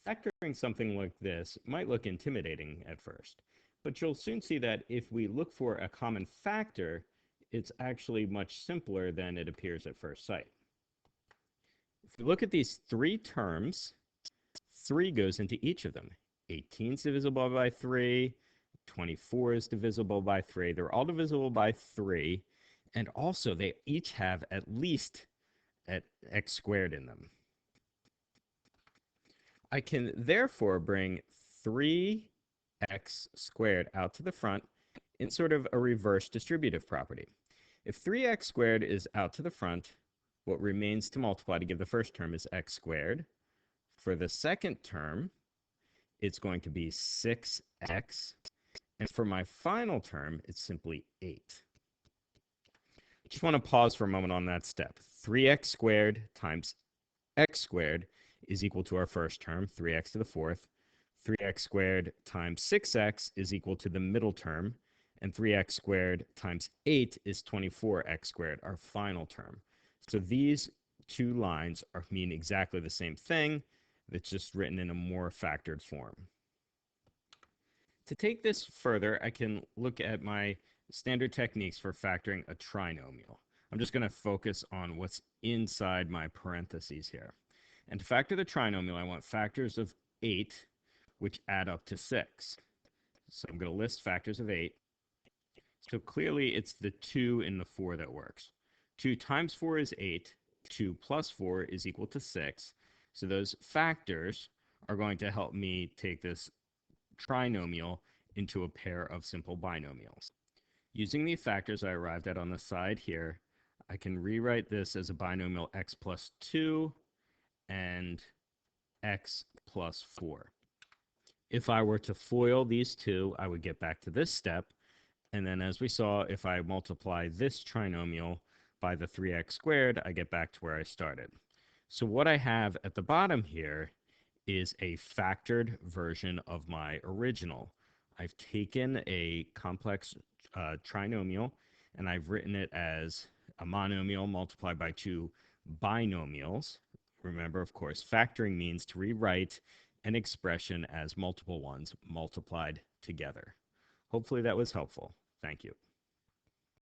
Factoring something like this might look intimidating at first, but you'll soon see that if we look for a common factor, it's actually much simpler than it appears at first sight. If we look at these three terms, 3 goes into each of them. 18 is divisible by 3, 24 is divisible by 3. They're all divisible by 3, and also they each have at least x squared in them. I can therefore bring 3x squared out to the front in sort of a reverse distributive property. If 3x squared is out to the front, what remains to multiply to give the first term is x squared. For the second term, it's going to be 6x. And for my final term, it's simply 8. Just want to pause for a moment on that step. 3x squared times x squared is equal to our first term, 3x to the fourth. 3x squared times 6x is equal to the middle term, and 3x squared times 8 is 24x squared, our final term. So these two lines mean exactly the same thing. It's just written in a more factored form. To take this further, I can look at my standard techniques for factoring a trinomial. I'm just going to focus on what's inside my parentheses here. And to factor the trinomial, I want factors of 8, which add up to 6. So I'm going to list factors of 8. So clearly, it's the 2 and the 4 that works. 2 times 4 is 8. 2 plus 4 is equal to 6. So those factors are going to help me take this trinomial into a pair of simple binomials. Using the factors I arrived at on the side here, I can rewrite this as a binomial x plus 2 and x plus 4. If I were to FOIL these two, I would get back to this step. And then as we saw, if I multiply this trinomial by the 3x squared, I get back to where I started. So what I have at the bottom here is a factored version of my original. I've taken a complex trinomial and I've written it as a monomial multiplied by two binomials. Remember, of course, factoring means to rewrite an expression as multiple ones multiplied together. Hopefully that was helpful. Thank you.